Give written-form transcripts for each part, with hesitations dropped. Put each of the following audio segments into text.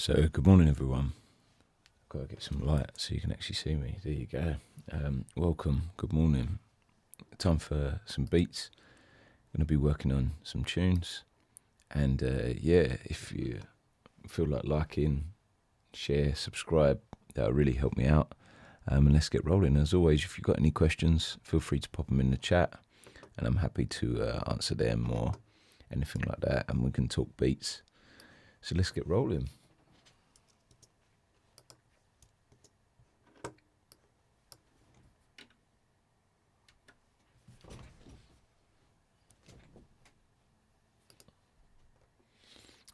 So, good morning, everyone. Got to get some light so you can actually see me. There you go. Welcome. Good morning. Time for some beats. I'm going to be working on some tunes. And if you feel like liking, share, subscribe, that'll really help me out. And let's get rolling. As always, if you've got any questions, feel free to pop them in the chat. And I'm happy to answer them or anything like that. And we can talk beats. So let's get rolling.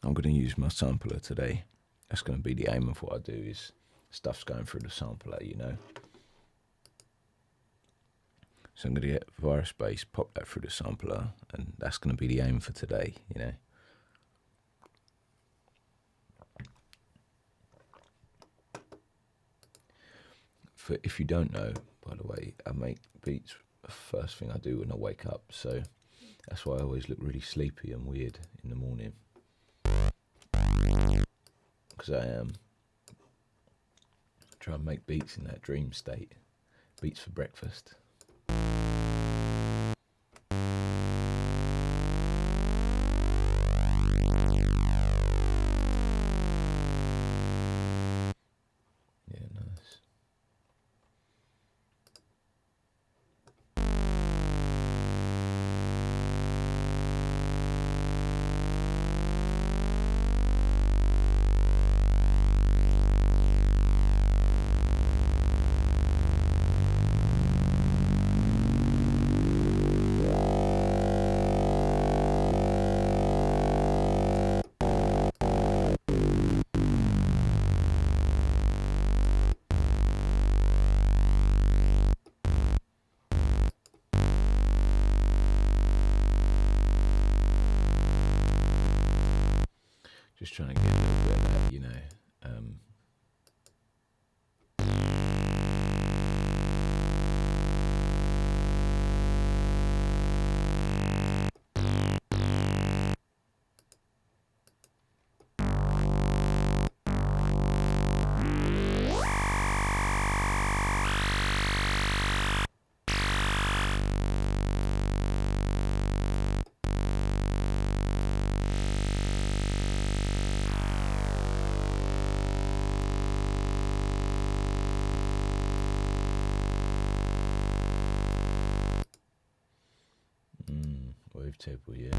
I'm going to use my sampler today. That's going to be the aim of what I do, is stuff's going through the sampler, you know. So I'm going to get virus bass, pop that through the sampler, and that's going to be the aim for today, you know. For if you don't know, by the way, I make beats the first thing I do when I wake up, so that's why I always look really sleepy and weird in the morning. Because I am. Try and make beats in that dream state. Beats for breakfast. Yeah, nice. Just trying to get a little bit of that, you know. Wavetable, yeah.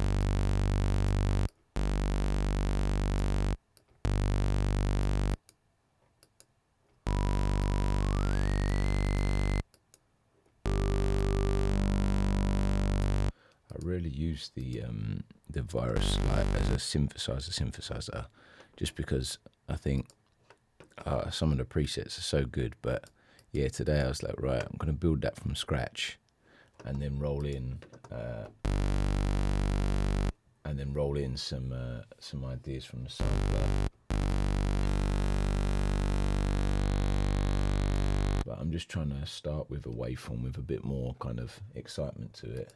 I really use the virus like as a synthesizer, just because I think some of the presets are so good. But yeah, today I was like, right, I'm gonna build that from scratch, and then roll in some ideas from the sampler. But I'm just trying to start with a waveform with a bit more kind of excitement to it.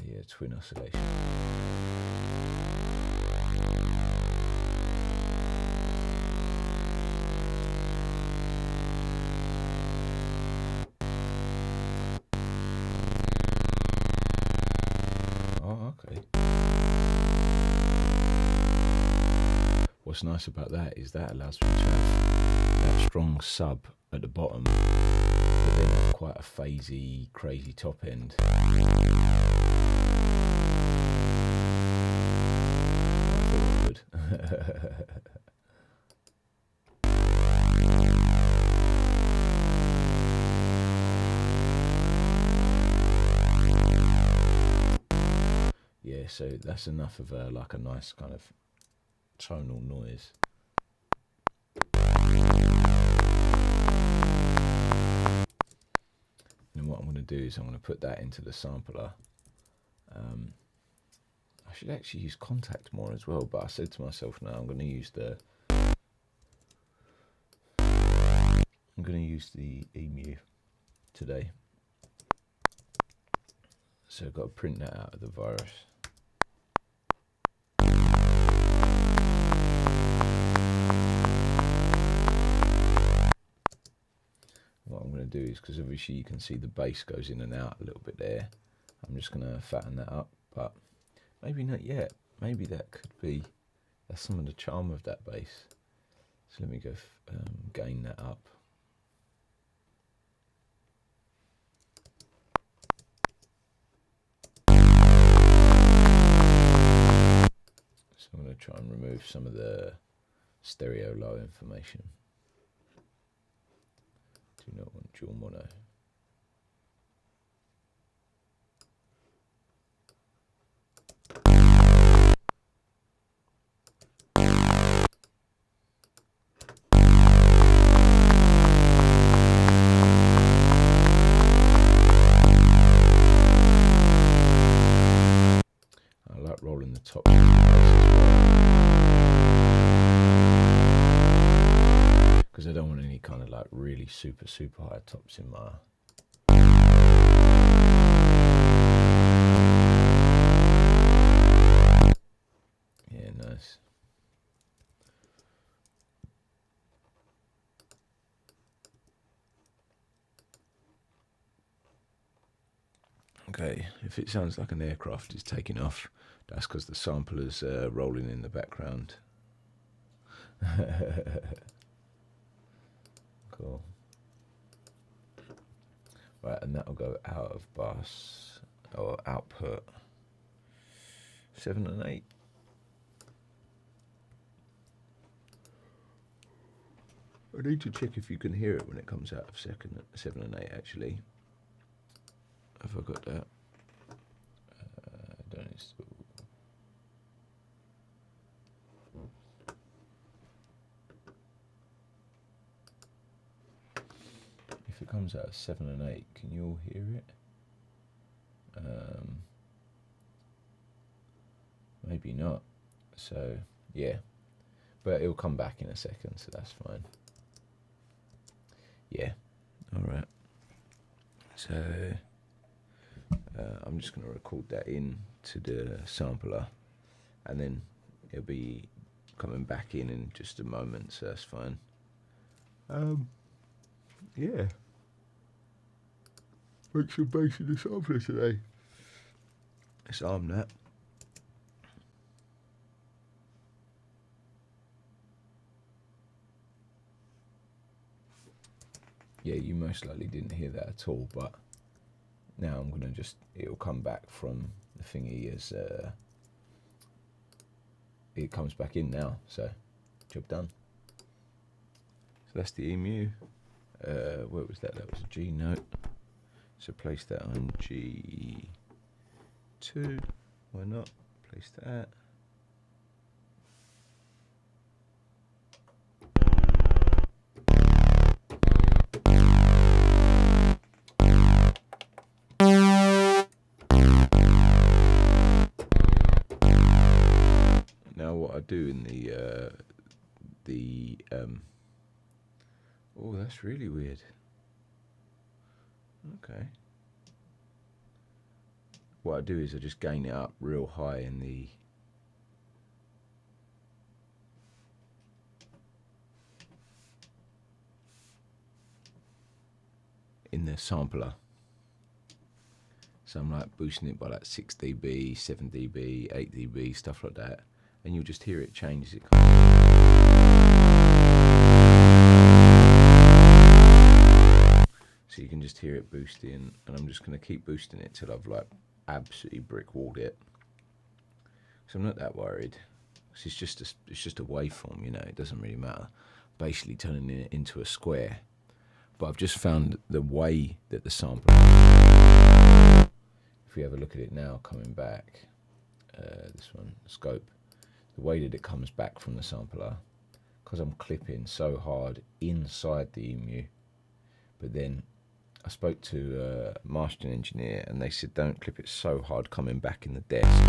Yeah, twin oscillation. Oh, okay. What's nice about that is that allows me to have that strong sub at the bottom, but then have quite a phasey, crazy top end. Good. Yeah, so that's enough of a nice kind of tonal noise. And what I'm going to do is I'm going to put that into the sampler. I should actually use contact more as well, but I said to myself, no, I'm going to use the emu today. So I've got to print that out of the virus. do is, because obviously you can see the bass goes in and out a little bit there, I'm just going to fatten that up, but maybe not yet. Maybe that could be, that's some of the charm of that bass. So let me go gain that up. So I'm going to try and remove some of the stereo low information. Do not want dual mono. I like rolling the top as well, because I don't want any kind of like really super high tops in my nice. Okay, if it sounds like an aircraft is taking off, that's because the sampler's rolling in the background. Cool. Right, and that'll go out of bus, or output 7 and 8. I need to check if you can hear it when it comes out of 7 and 8 actually. Have I got that? Don't install. If it comes out of 7 and 8, can you all hear it? Maybe not. So yeah, but it'll come back in a second, so that's fine. Yeah, all right. So I'm just going to record that in to the sampler, and then it'll be coming back in just a moment, so that's fine. Yeah. Make some bass in the sampler today. Let's arm that. Yeah, you most likely didn't hear that at all, but now I'm gonna it'll come back from the thingy as it comes back in now, so job done. So that's the EMU. Where was that? That was a G note. So place that on G2. Why not? Place that. Now what I do in oh, that's really weird. Okay. What I do is I just gain it up real high in the sampler. So I'm like boosting it by like 6 dB, 7 dB, 8 dB, stuff like that, and you'll just hear it change as it comes. So you can just hear it boosting, and I'm just going to keep boosting it till I've like absolutely brick walled it. So I'm not that worried. It's just a waveform, you know. It doesn't really matter. Basically turning it into a square. But I've just found the way that the sampler, if we have a look at it now coming back, this one, scope, the way that it comes back from the sampler, because I'm clipping so hard inside the EMU, but then I spoke to a mastering engineer and they said don't clip it so hard coming back in the desk. So you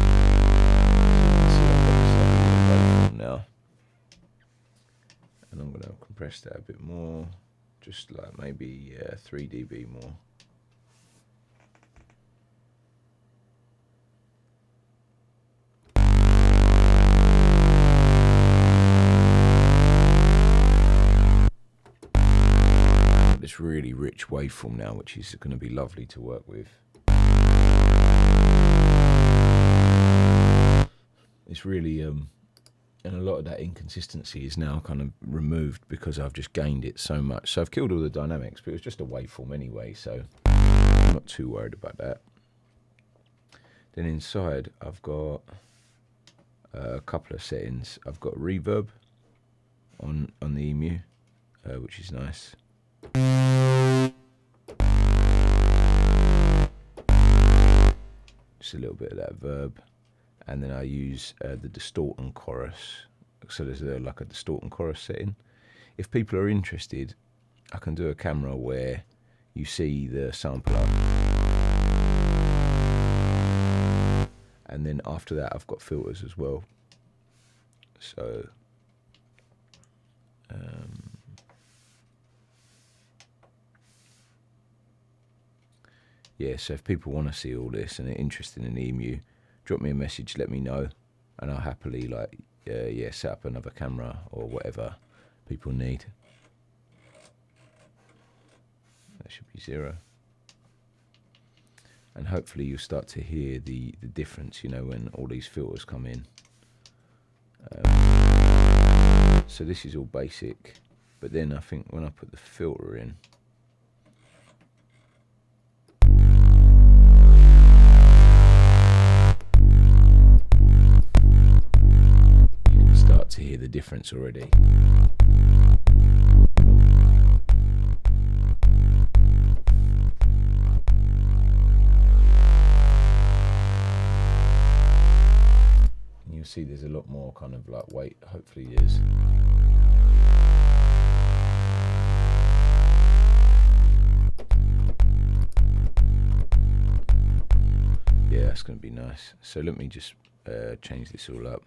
can see I've got this waveform now, and I'm going to compress that a bit more. Just like maybe 3 dB more. It's really rich waveform now, which is going to be lovely to work with. It's really, and a lot of that inconsistency is now kind of removed because I've just gained it so much. So I've killed all the dynamics, but it was just a waveform anyway, so I'm not too worried about that. Then inside, I've got a couple of settings. I've got reverb on the EMU, which is nice. Just a little bit of that verb. And then I use the distort and chorus. So there's like a distort and chorus setting. If people are interested, I can do a camera where you see the sampler. And then after that, I've got filters as well. So, yeah, so if people want to see all this and they're interested in EMU, drop me a message, let me know, and I'll happily set up another camera or whatever people need. That should be 0. And hopefully you'll start to hear the difference, you know, when all these filters come in. So this is all basic, but then I think when I put the filter in, you can start to hear the difference already. You'll see there's a lot more kind of like weight, hopefully there's. Yeah, that's going to be nice. So let me just change this all up.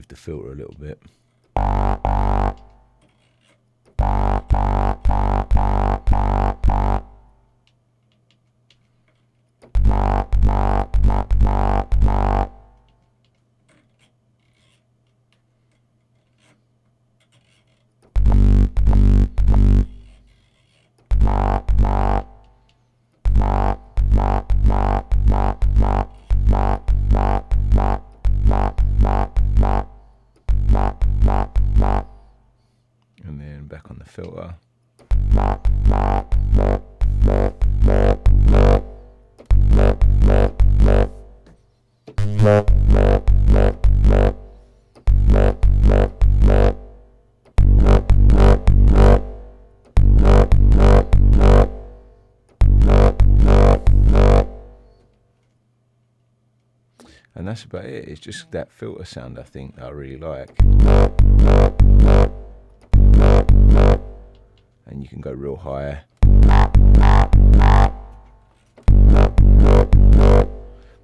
The filter a little bit. And then back on the filter. And that's about it. It's just that filter sound, I think, that I really like. And you can go real high.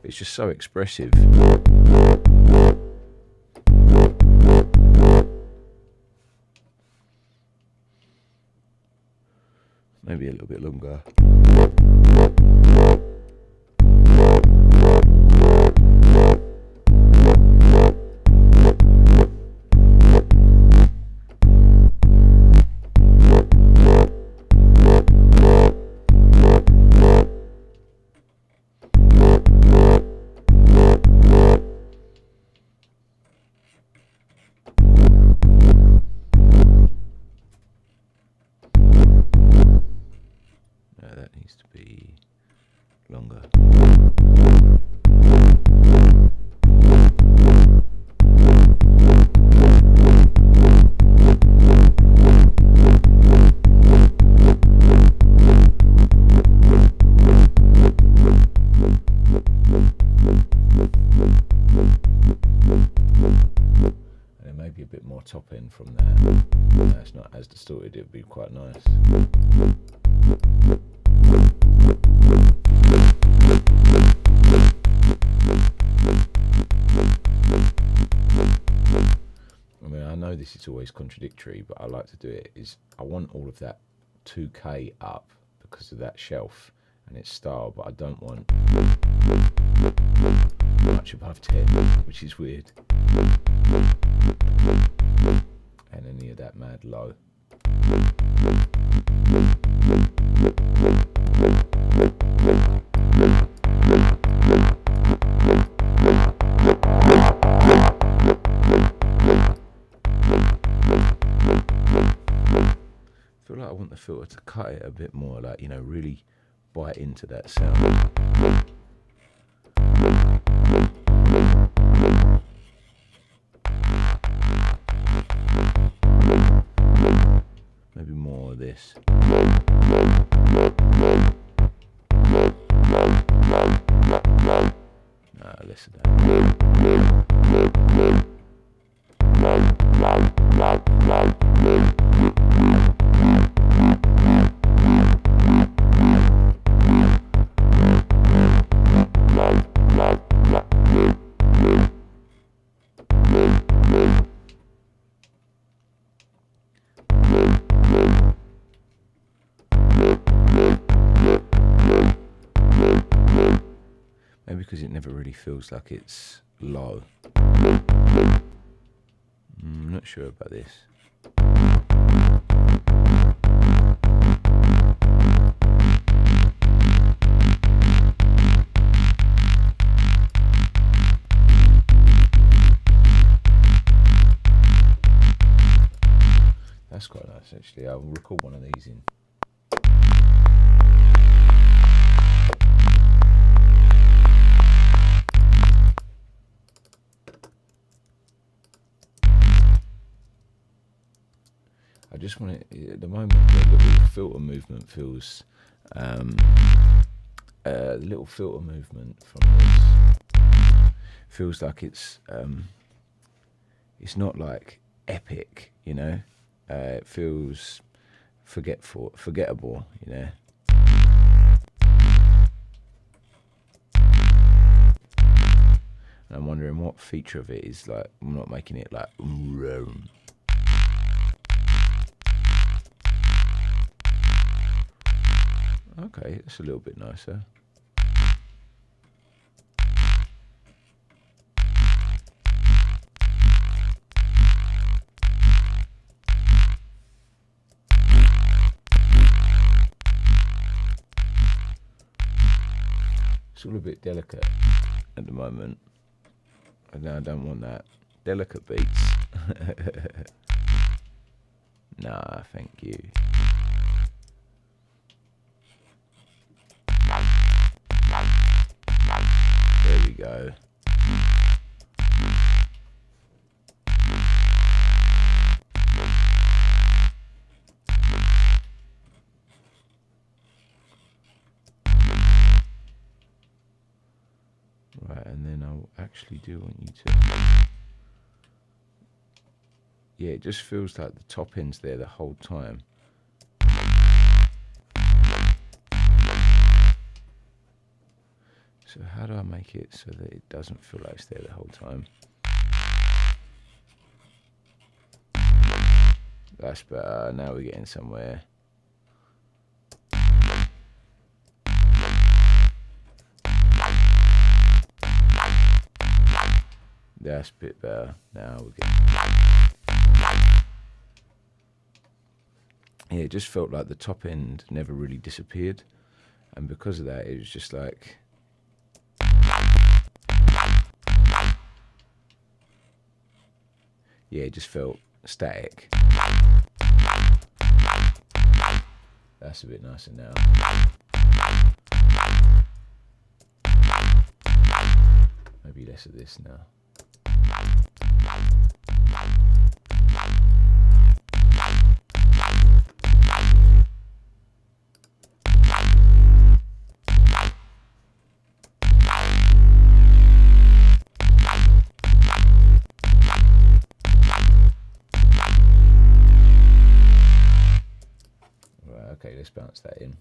It's just so expressive. Maybe a little bit longer. That needs to be longer. And then maybe a bit more top end from that. That's not as distorted, it would be quite nice. I mean, I know this is always contradictory, but I like to do it, is I want all of that 2K up because of that shelf and its style, but I don't want much above 10, which is weird. And any of that mad low. I feel like I want the filter to cut it a bit more, like, you know, really bite into that sound. Maybe more of this. Nah, less of that. Maybe because it never really feels like it's low. I'm not sure about this. That's quite nice, actually. I'll record one of these in. I just want it, at the moment, the little filter movement feels, the little filter movement from this feels like it's not like epic, you know. It feels forgettable, you know. And I'm wondering what feature of it is like. I'm not making it like. Okay, that's a little bit nicer. It's all a bit delicate at the moment. And I don't want that. Delicate beats. Nah, thank you. There we go. Right, and then I actually do want you to... Yeah, it just feels like the top end's there the whole time. So how do I make it so that it doesn't feel like it's there the whole time? That's better. Now we're getting somewhere. That's a bit better. Now we're getting... Yeah, it just felt like the top end never really disappeared. And because of that, it was just like... Yeah, it just felt static. That's a bit nicer now. Maybe less of this now. Okay, let's bounce that in.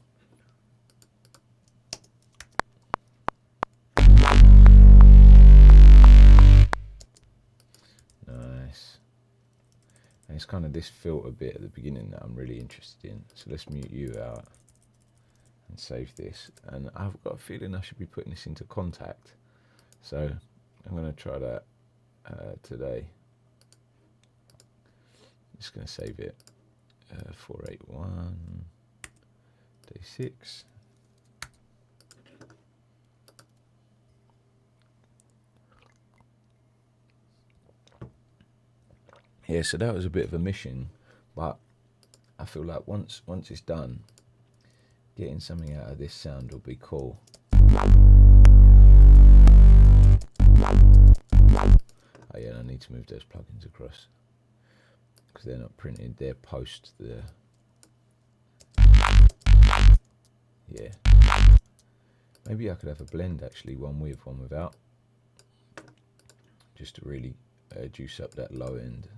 And it's kind of this filter bit at the beginning that I'm really interested in. So let's mute you out and save this. And I've got a feeling I should be putting this into contact. So I'm going to try that today. Just going to save it. 481 day 6. Yeah, so that was a bit of a mission, but I feel like once it's done, getting something out of this sound will be cool. Oh yeah, I need to move those plugins across because they're not printed, they're post the... Yeah. Maybe I could have a blend actually, one with, one without, just to really juice up that low end.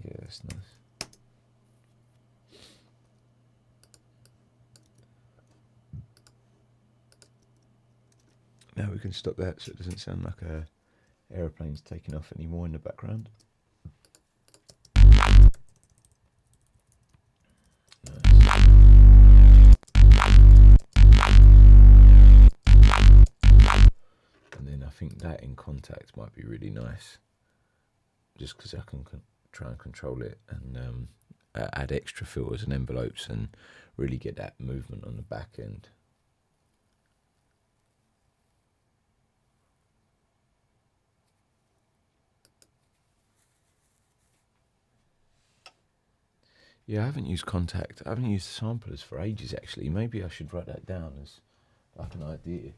Yeah, that's nice. Now we can stop that so it doesn't sound like a aeroplane's taking off anymore in the background. And then I think that in contact might be really nice, just because I can try and control it and add extra filters and envelopes and really get that movement on the back end. Yeah, I haven't used contact. I haven't used samplers for ages actually. Maybe I should write that down as like an idea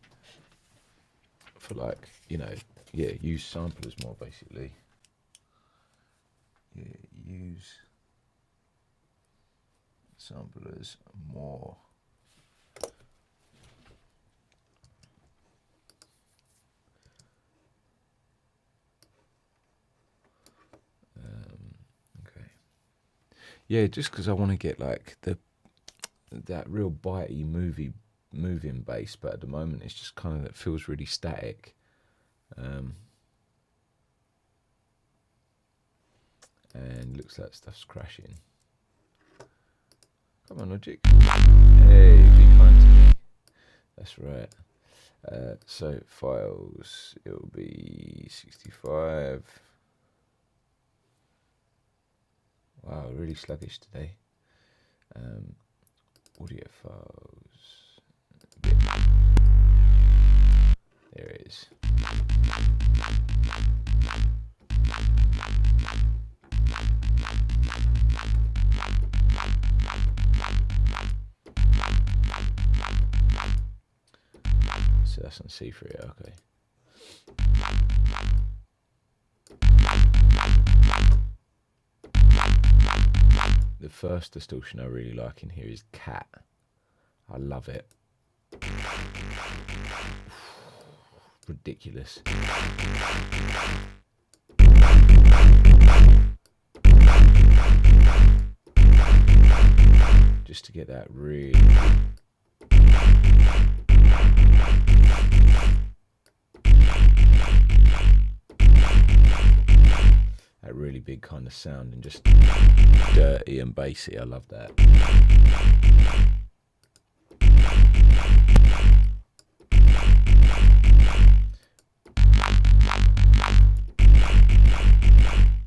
for, like, you know, yeah, use samplers more basically. Yeah, use samplers more. Okay. Yeah, just because I want to get like that real bitey moving bass, but at the moment it's just kind of, it feels really static. And looks like stuff's crashing. Come on, Logic. Hey, be kind to me. That's right. So files, it will be 65. Wow, really sluggish today. Audio files. There it is. So that's on C3, okay. The first distortion I really like in here is Cat. I love it. Ridiculous. Just to get that really... that really big kind of sound and just dirty and bassy. I love that.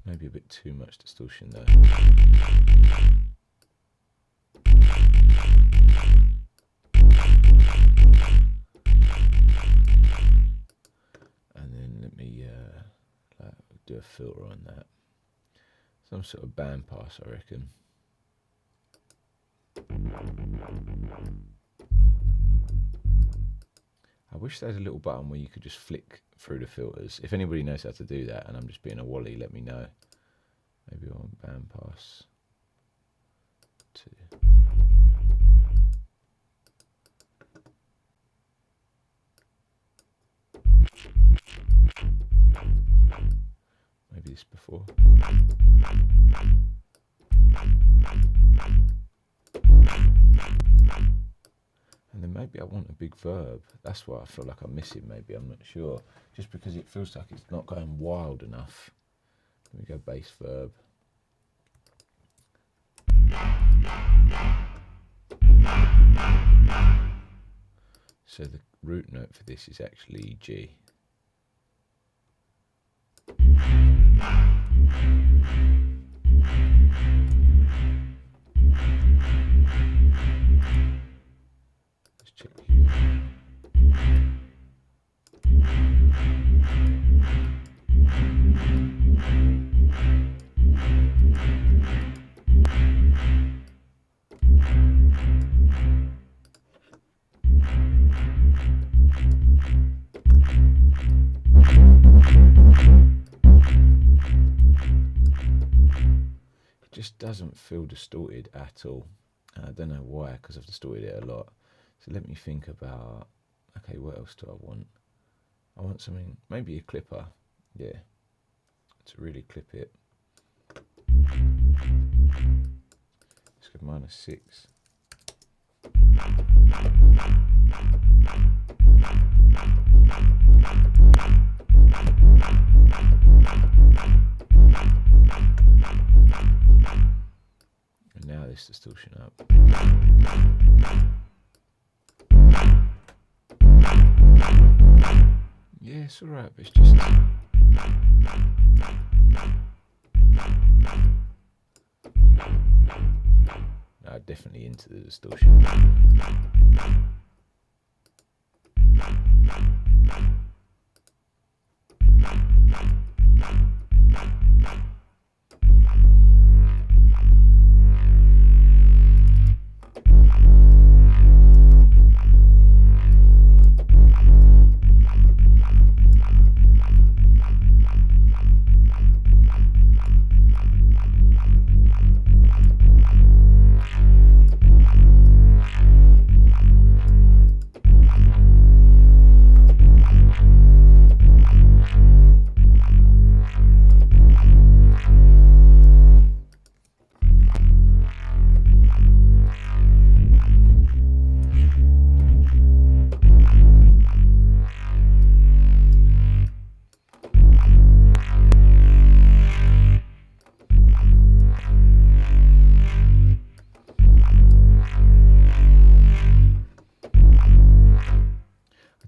Maybe a bit too much distortion though. And then let me do a filter on that. Some sort of bandpass, I reckon. I wish they had a little button where you could just flick through the filters. If anybody knows how to do that and I'm just being a wally, let me know. Maybe on bandpass 2. Maybe this before. And then maybe I want a big verb. That's why I feel like I'm missing, maybe, I'm not sure. Just because it feels like it's not going wild enough. Let me go bass verb. So the root note for this is actually G. Let's check here. Just doesn't feel distorted at all. I don't know why, because I've distorted it a lot. So let me think about, okay, what else do I want? I want something, maybe a clipper, yeah, to really clip it. Let's go -6. And now this distortion up. Yeah, it's alright, but it's just... No, definitely into the distortion.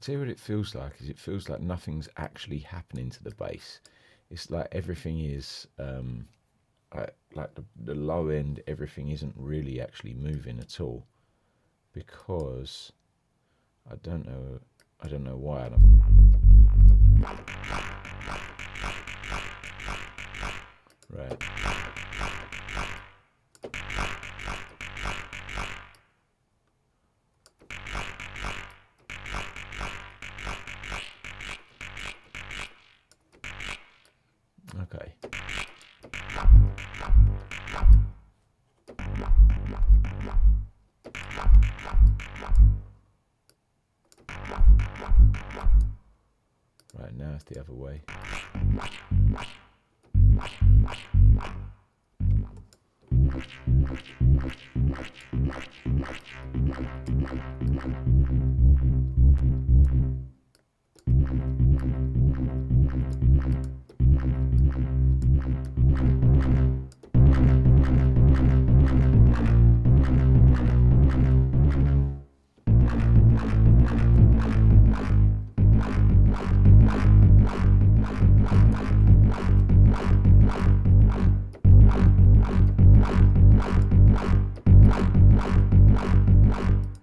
Tell you what it feels like is it feels like nothing's actually happening to the bass. It's like everything is like the low end, everything isn't really actually moving at all, because I don't know why. Right. Okay. Right, now it's the other way.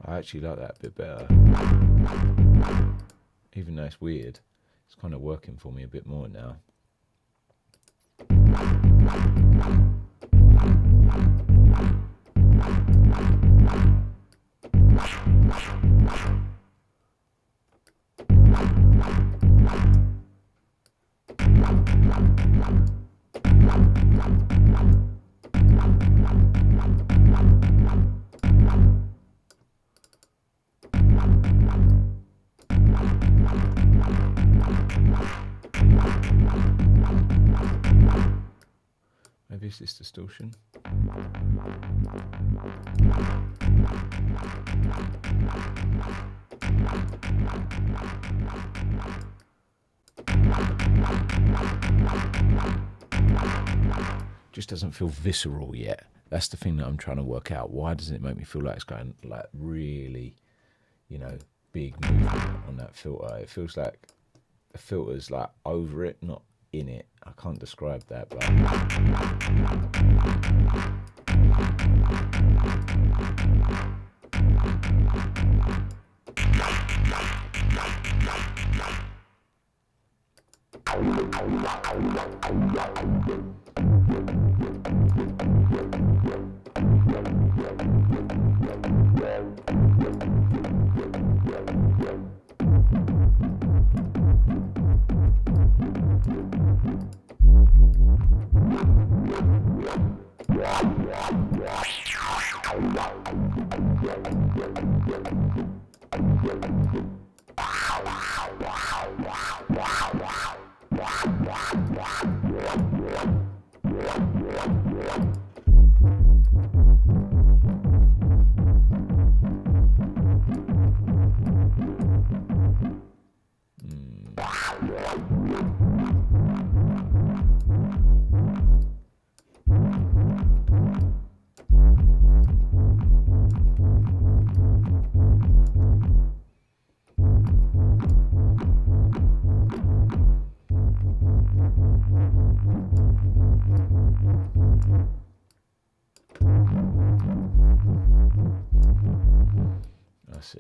I actually like that a bit better. Even though it's weird, it's kind of working for me a bit more now. Maybe it's this distortion. Just doesn't feel visceral yet. That's the thing that I'm trying to work out. Why doesn't it make me feel like it's going like really, you know, big movement on that filter? It feels like the filter's like over it, not in it. I can't describe that, but I see.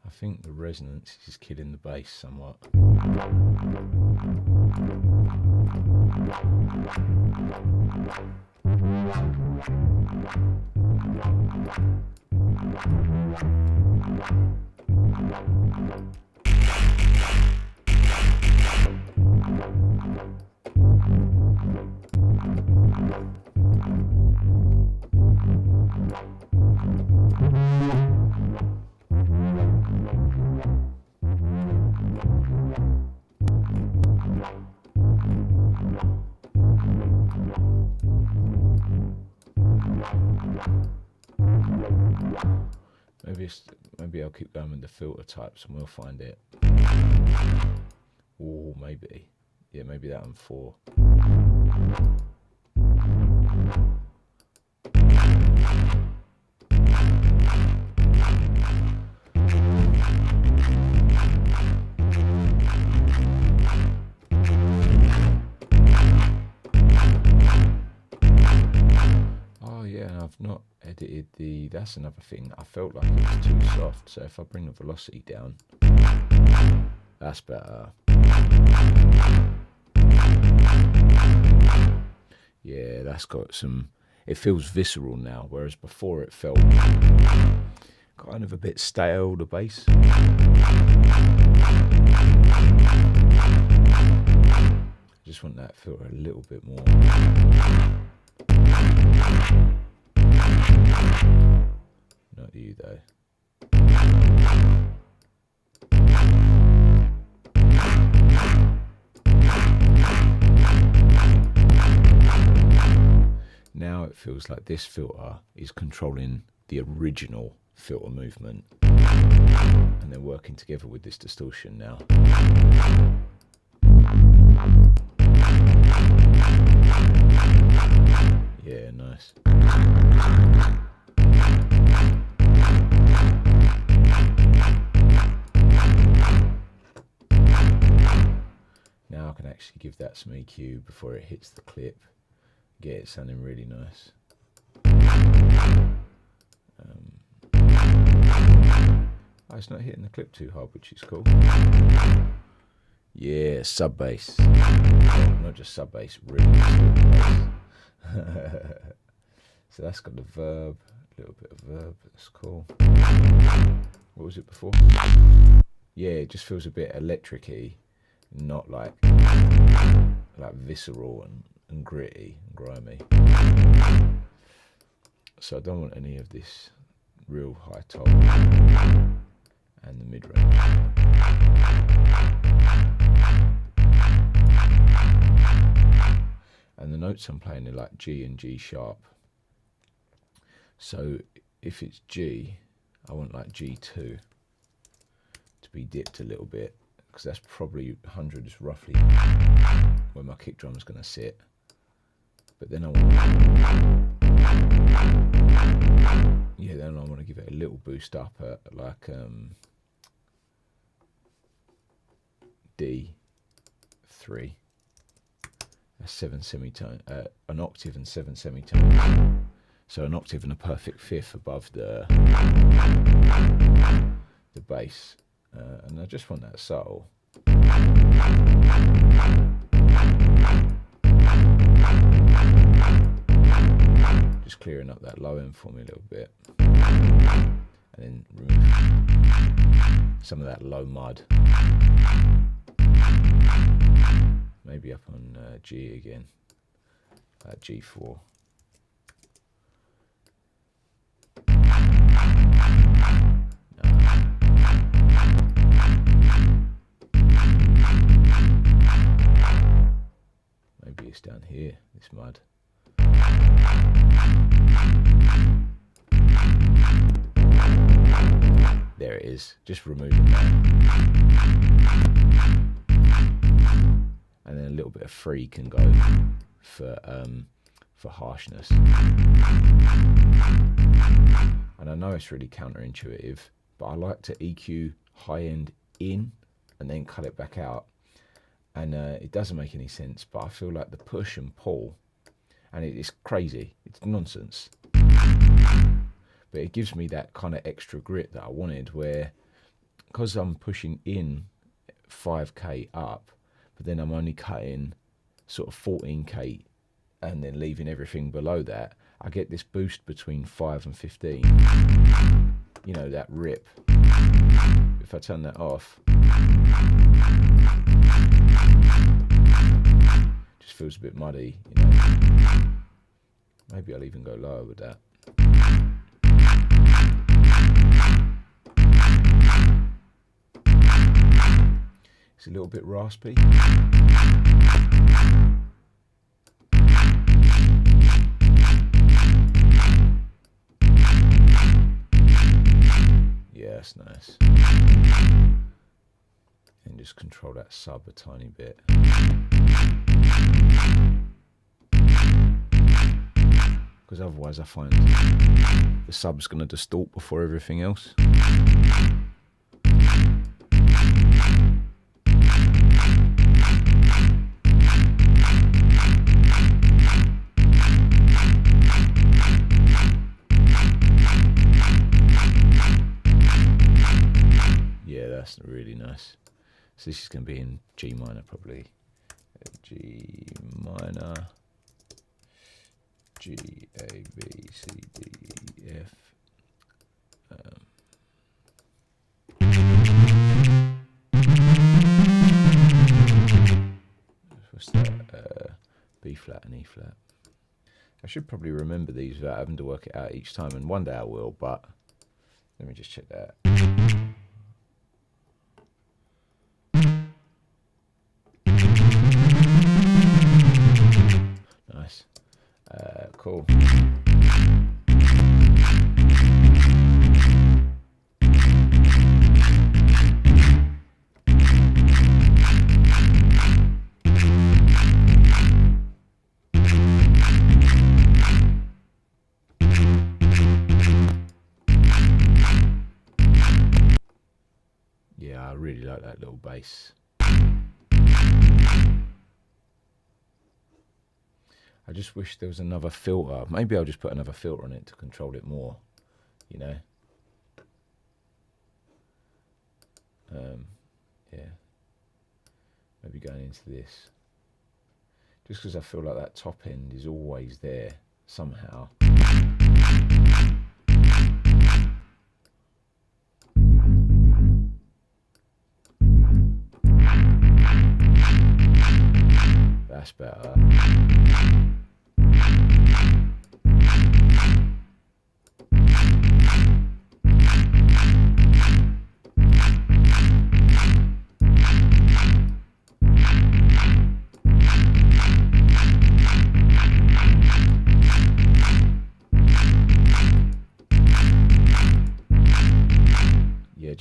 I think the resonance is killing the bass somewhat. Maybe I'll keep going with the filter types and we'll find it. Or maybe. Yeah, maybe that on 4. Oh yeah, and I've not edited the, that's another thing. I felt like it was too soft, so if I bring the velocity down, that's better. Yeah, that's got some, it feels visceral now, whereas before it felt kind of a bit stale, the bass. I just want that filter a little bit more. Not you though. Now it feels like this filter is controlling the original filter movement and they're working together with this distortion now. Yeah, nice. Now I can actually give that some EQ before it hits the clip. Get it sounding really nice. Oh, it's not hitting the clip too hard, which is cool. Yeah, sub bass. Oh, not just sub bass, really bass. So that's got the verb, a little bit of verb, that's cool. What was it before? Yeah, it just feels a bit electric-y, not like visceral and and gritty and grimy. So I don't want any of this real high top and the mid-range. And the notes I'm playing are like G and G sharp. So if it's G, I want like G2 to be dipped a little bit, because that's probably 100 is roughly where my kick drum is going to sit. But then I want, then I want to give it a little boost up at like D3, a 7 semitone, an octave and 7 semitones. So an octave and a perfect fifth above the bass, and I just want that subtle. Just clearing up that low end for me a little bit, and then remove some of that low mud. Maybe up on G again, G4. Maybe it's down here, this mud. There it is, just removing that. And then a little bit of free can go for harshness. And I know it's really counterintuitive, but I like to EQ high end in and then cut it back out. And it doesn't make any sense, but I feel like the push and pull, and it's crazy, it's nonsense, but it gives me that kind of extra grit that I wanted, where, because I'm pushing in 5k up, but then I'm only cutting sort of 14k and then leaving everything below that, I get this boost between 5 and 15, you know, that rip. If I turn that off, just feels a bit muddy, you know. Maybe I'll even go lower with that. It's a little bit raspy. Yeah, that's nice. And just control that sub a tiny bit. Because otherwise I find the sub's going to distort before everything else. Yeah, that's really nice. So this is going to be in G minor probably. G minor, G, A, B, C, D, E, F. What's that? B flat and E flat. I should probably remember these without having to work it out each time, and one day I will, but let me just check that. Nice. Cool. Yeah, I really like that little bass. I just wish there was another filter. Maybe I'll just put another filter on it to control it more, you know. Yeah. Maybe going into this. Just because I feel like that top end is always there somehow. That's better.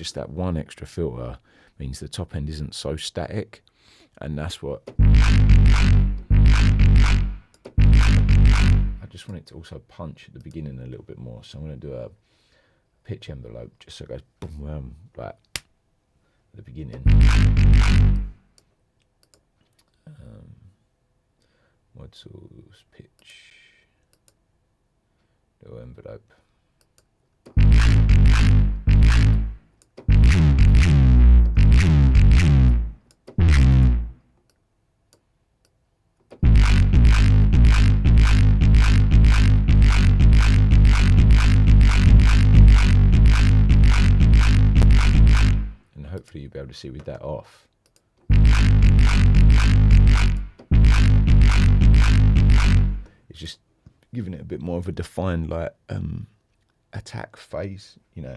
just that one extra filter means the top end isn't so static, and that's what I just want it to also punch at the beginning a little bit more. So I'm going to do a pitch envelope just so it goes boom, like at the beginning. Mod source, pitch, little envelope. And hopefully you'll be able to see with that off. It's just giving it a bit more of a defined like attack phase, you know.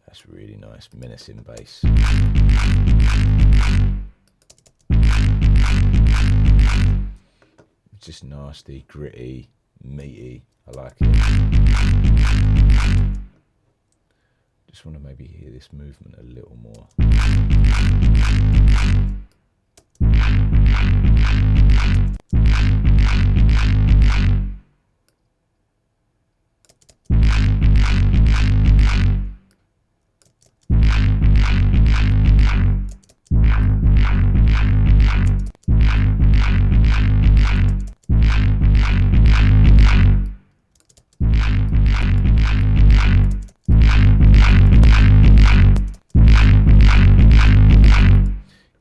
That's really nice, menacing bass. It's just nasty, gritty, meaty. I like it. Just want to maybe hear this movement a little more.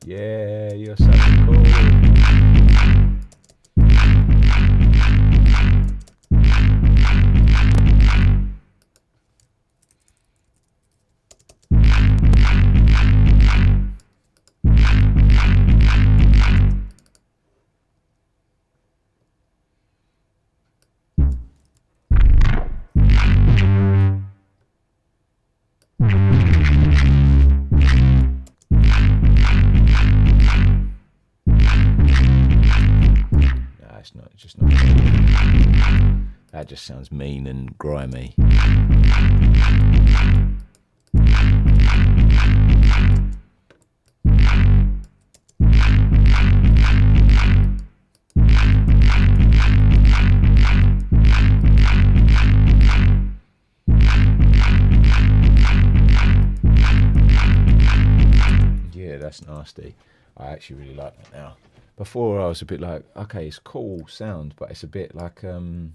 Yeah, you're sounding cool. It's not, it's just not. That just sounds mean and grimy. Yeah, that's nasty. I actually really like that now. Before I was a bit like, okay, it's cool sound, but it's a bit like it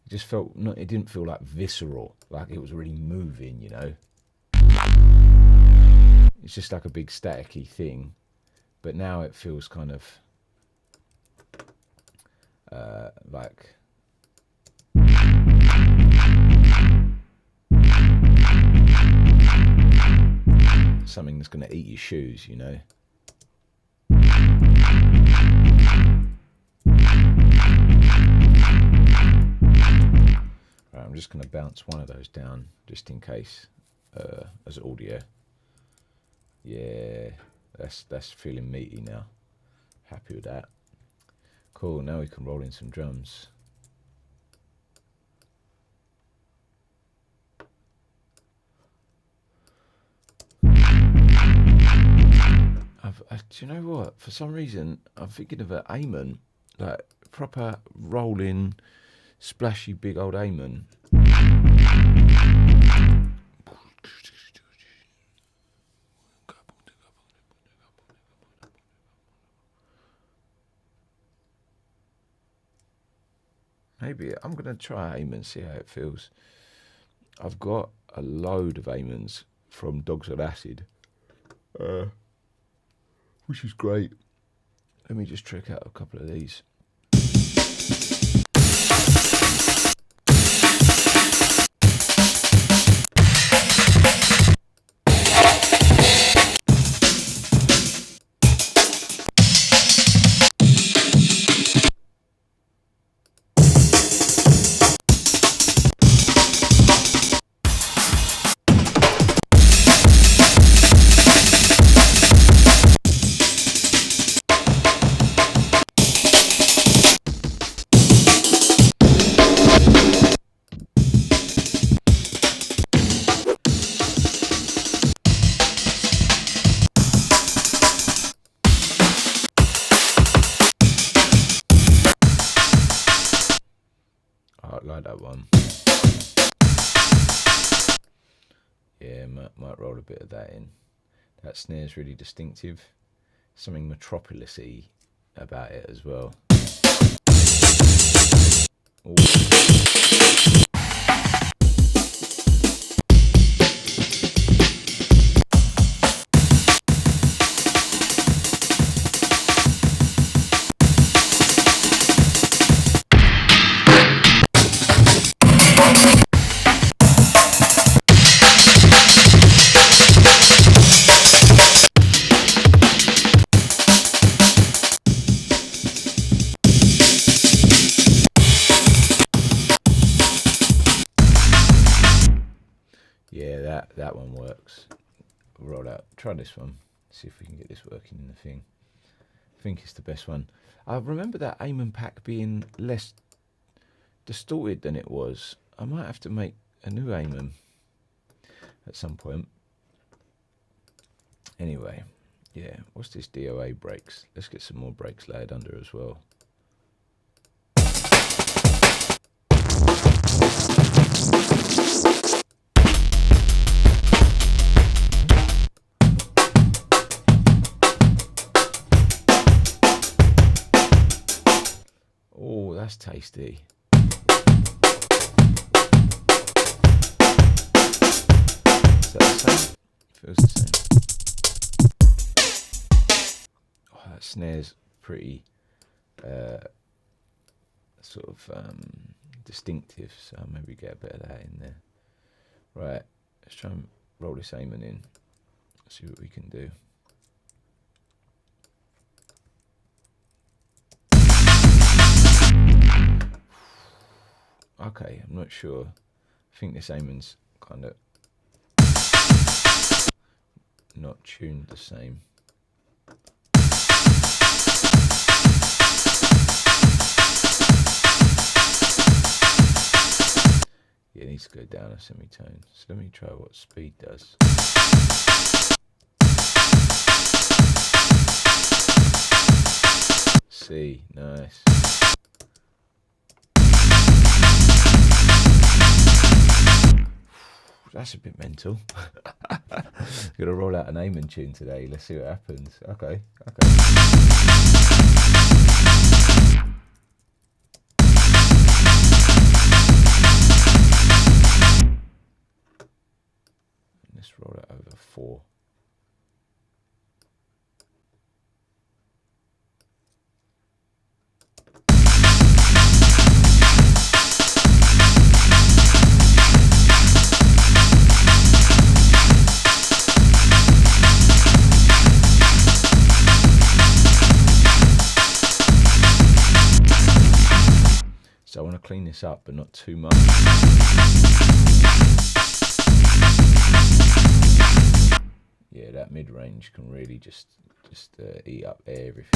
just felt not. It didn't feel like visceral, like it was really moving, you know. It's just like a big staticky thing, but now it feels kind of like something that's going to eat your shoes, you know. Right, I'm just going to bounce one of those down just in case as audio. Yeah, that's feeling meaty now. Happy with that. Cool, now we can roll in some drums. Do you know what? For some reason, I'm thinking of an Amon, like proper rolling, splashy, big old Amon. Maybe I'm gonna try Amon, see how it feels. I've got a load of Amons from Dogs on Acid. Which is great. Let me just trick out a couple of these. might roll a bit of that in. That snare's really distinctive. Something Metropolis-y about it as well. Ooh. Yeah, that one works. Roll out. Try this one. See if we can get this working in the thing. I think it's the best one. I remember that Amen pack being less distorted than it was. I might have to make a new Amen at some point. Anyway, yeah. What's this DOA brakes? Let's get some more brakes layered under as well. Oh, that's tasty. Is that the same? Feels the same. Oh, that snare's pretty sort of distinctive, so I'll maybe get a bit of that in there. Right, let's try and roll this Amen in. See what we can do. Okay, I'm not sure. I think this Amen's kind of not tuned the same. Yeah, it needs to go down a semitone. So let me try what speed does. C, nice. That's a bit mental. Gonna roll out an Amen tune today. Let's see what happens. Okay. Let's roll it over 4. So I want to clean this up, but not too much. Yeah, that mid-range can really just eat up everything.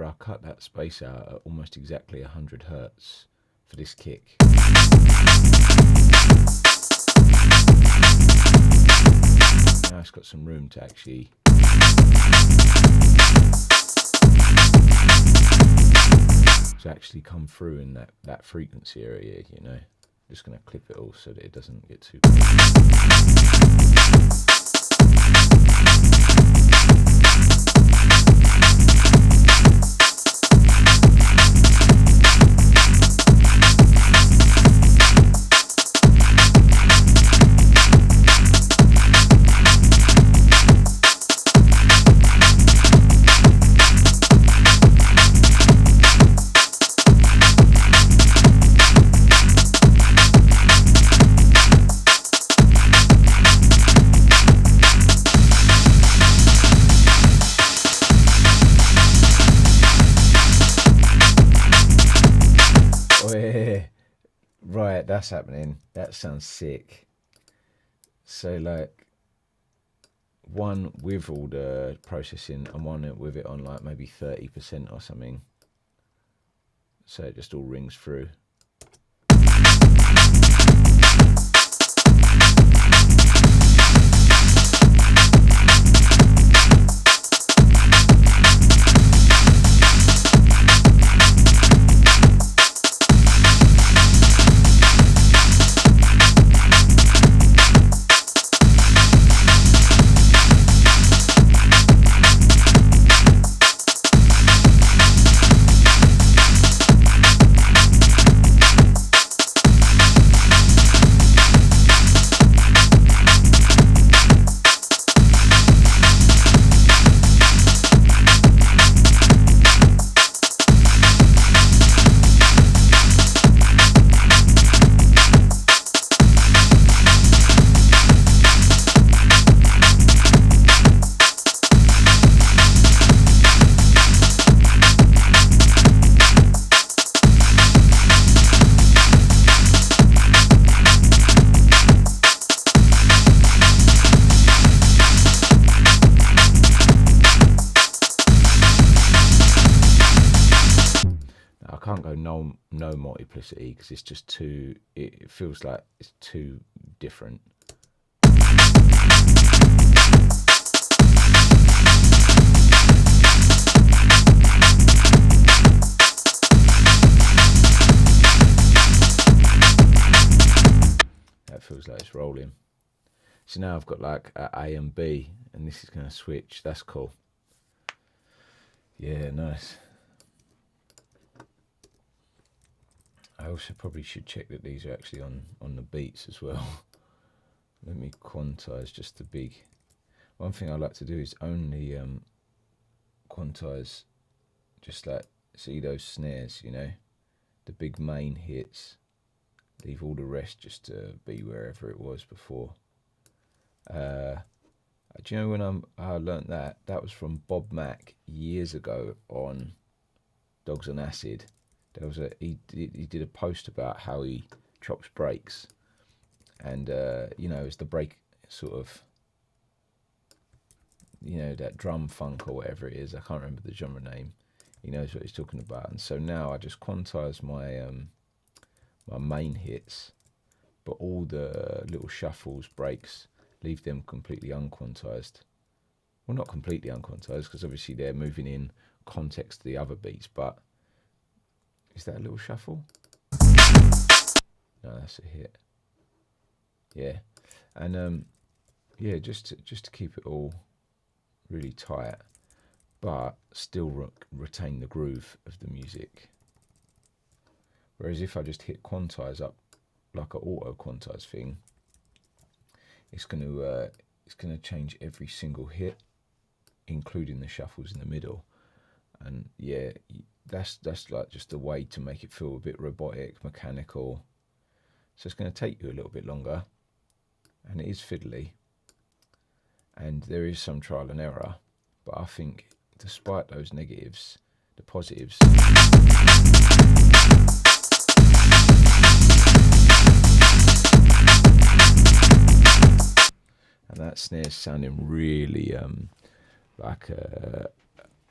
I cut that space out at almost exactly 100 Hertz for this kick. Now it's got some room to actually to actually come through in that frequency area, you know. Just going to clip it all so that it doesn't get too Right, that's happening. That sounds sick. So like one with all the processing and one with it on like maybe 30% or something. So it just all rings through. I can't go no multiplicity because it's just too, it feels like it's too different. That feels like it's rolling. So now I've got like A and B and this is going to switch. That's cool. Yeah, nice. I also probably should check that these are actually on the beats as well. Let me quantize just the big. One thing I like to do is only quantize, just like see those snares, you know, the big main hits. Leave all the rest just to be wherever it was before. Do you know when I learnt that? That was from Bob Mack years ago on Dogs on Acid. There was he did a post about how he chops breaks, and you know, as the break sort of, you know, that drum funk or whatever it is, I can't remember the genre name. He knows what he's talking about, and so now I just quantize my my main hits, but all the little shuffles, breaks, leave them completely unquantized. Well, not completely unquantized because obviously they're moving in context to the other beats, but. Is that a little shuffle? No, that's a hit. Yeah, and yeah, just to keep it all really tight, but still retain the groove of the music. Whereas if I just hit quantize up like an auto quantize thing, it's gonna change every single hit, including the shuffles in the middle, and yeah. That's like just a way to make it feel a bit robotic, mechanical. So it's going to take you a little bit longer, and it is fiddly, and there is some trial and error. But I think, despite those negatives, the positives. And that snare's sounding really like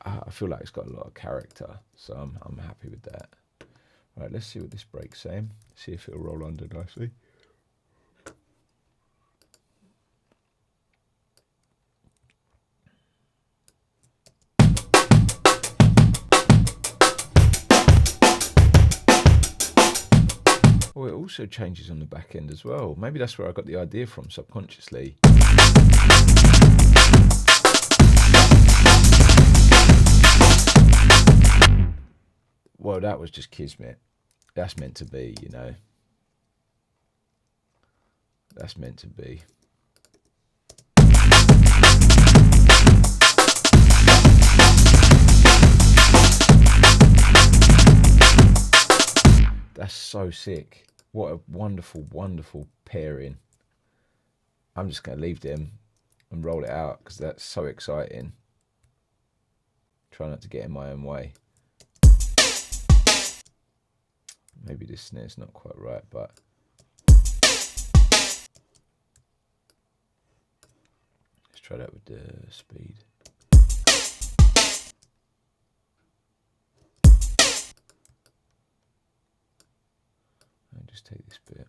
I feel like it's got a lot of character, so I'm happy with that. Right, let's see what this break's saying. See if it'll roll under nicely. also changes on the back end as well. Maybe that's where I got the idea from subconsciously. Well, that was just kismet. That's meant to be, you know. That's meant to be. That's so sick. What a wonderful, wonderful pairing. I'm just going to leave them and roll it out because that's so exciting. Try not to get in my own way. Maybe this snare's not quite right, but let's try that with the speed. I'll just take this bit.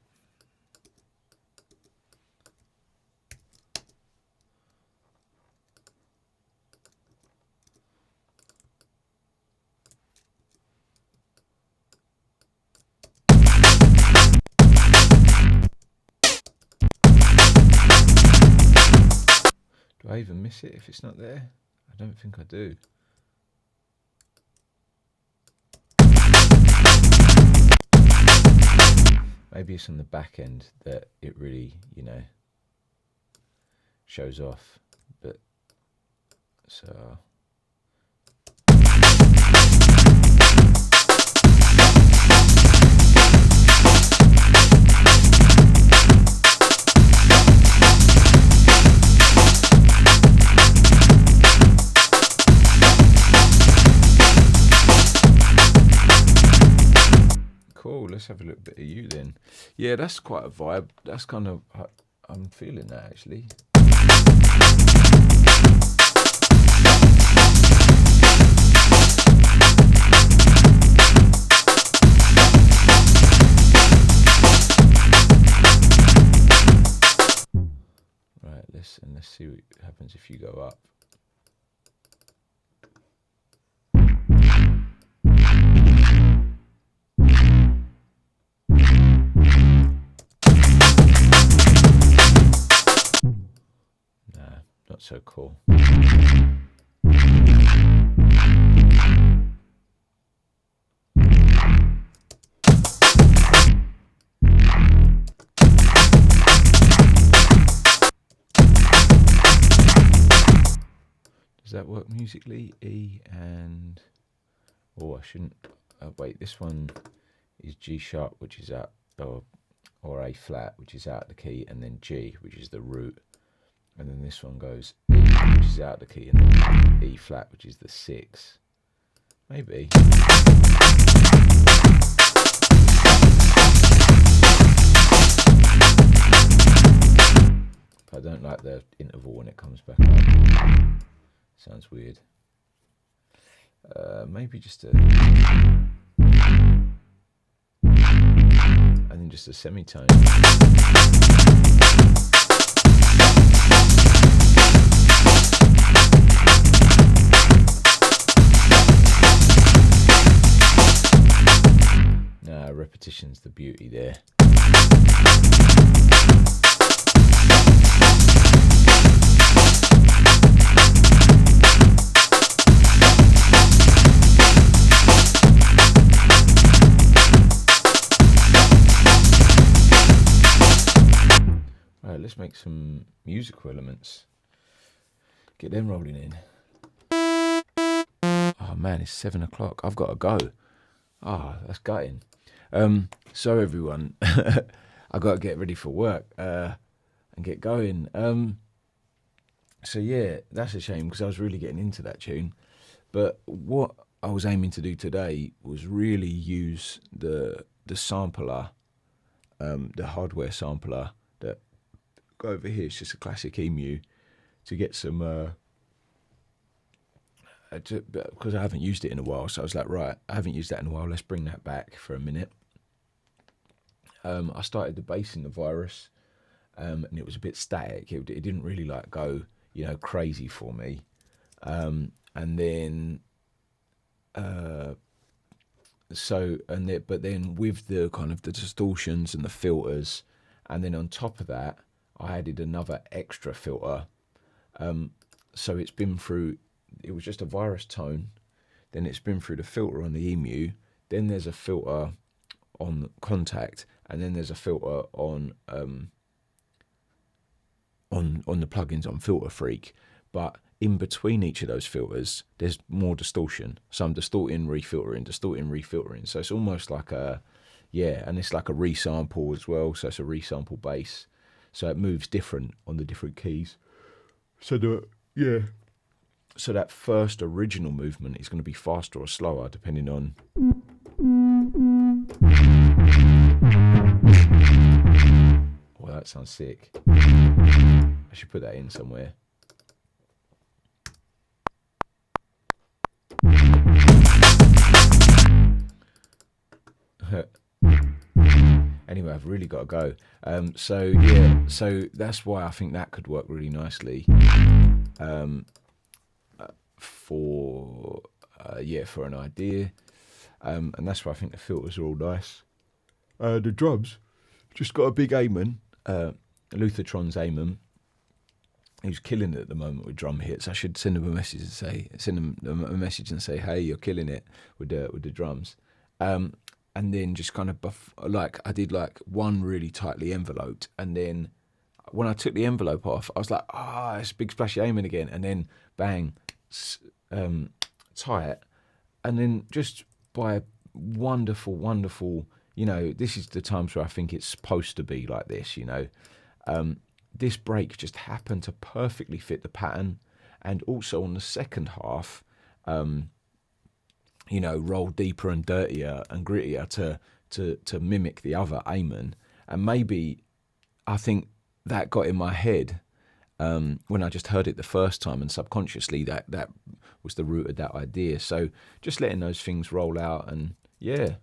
Do I even miss it if it's not there? I don't think I do. Maybe it's on the back end that it really, you know, shows off. But so cool, let's have a little bit of you then. Yeah, that's quite a vibe. That's kind of, I'm feeling that actually. Right, let's see what happens if you go up. Not so cool. Does that work musically? E and... Oh, I shouldn't... wait, this one is G sharp, which is out... Or A flat, which is out the key, and then G, which is the root. And then this one goes E, which is out the key, and then E flat, which is the 6. Maybe. I don't like the interval when it comes back up. Sounds weird. Maybe just a... And then just a semitone. Repetition's the beauty there. Right, let's make some musical elements. Get them rolling in. Oh man, it's 7 o'clock. I've got to go. Ah, oh, that's gutting. So everyone, I got to get ready for work and get going. So yeah, that's a shame because I was really getting into that tune. But what I was aiming to do today was really use the sampler, the hardware sampler that go over here. It's just a classic Emu to get some. Because I haven't used it in a while, so I was like, right, I haven't used that in a while. Let's bring that back for a minute. I started the bass in the Virus, and it was a bit static. It didn't really like go, you know, crazy for me. And then but then with the kind of the distortions and the filters, and then on top of that, I added another extra filter. So it's been through. It was just a virus tone. Then it's been through the filter on the Emu. Then there's a filter on Contact, and then there's a filter on the plugins on Filter Freak. But in between each of those filters, there's more distortion. So I'm distorting, refiltering. So it's almost like and it's like a resample as well. So it's a resample bass. So it moves different on the different keys. So So that first original movement is going to be faster or slower depending on. Well, that sounds sick. I should put that in somewhere. Anyway, I've really got to go. So that's why I think that could work really nicely. For an idea. And that's why I think the filters are all nice. The drums, just got a big Amon, Luthertron's Amon. He's killing it at the moment with drum hits. I should send him a message and say, hey, you're killing it with the drums. And then just kind of I did like one really tightly enveloped, and then when I took the envelope off, I was like, it's a big splashy Amon again, and then bang, tight, and then just by wonderful, this is the times where I think it's supposed to be like this, this break just happened to perfectly fit the pattern, and also on the second half, roll deeper and dirtier and grittier to mimic the other Amon, and maybe I think that got in my head when I just heard it the first time, and subconsciously that was the root of that idea. So just letting those things roll out, and yeah.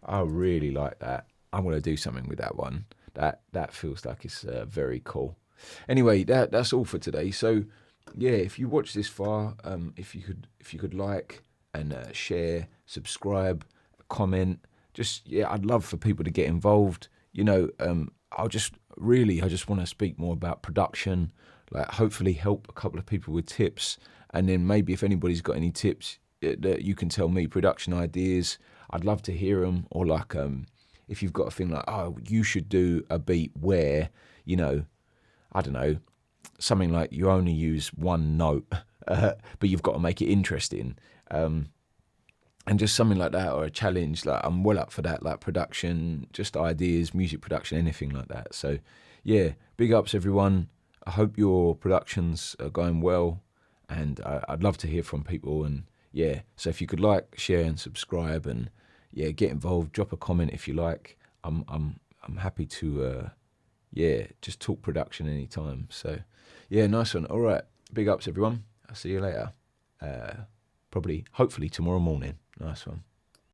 I really like that. I'm going to do something with that one. That feels like it's very cool. Anyway, that's all for today. So yeah, if you watch this far, if you could like and share, subscribe, comment, I'd love for people to get involved. I just want to speak more about production, like hopefully help a couple of people with tips, and then maybe if anybody's got any tips that you can tell me, production ideas, I'd love to hear them. Or like if you've got a thing like, you should do a beat where, I don't know, something like you only use one note, but you've got to make it interesting. And just something like that, or a challenge, like I'm well up for that, like production, just ideas, music production, anything like that. So yeah, big ups everyone. I hope your productions are going well, and I'd love to hear from people. And yeah, so if you could like, share and subscribe, and yeah, get involved, drop a comment if you like. I'm happy to just talk production anytime. So yeah, nice one. All right, big ups everyone. I'll see you later. Hopefully tomorrow morning. Nice one.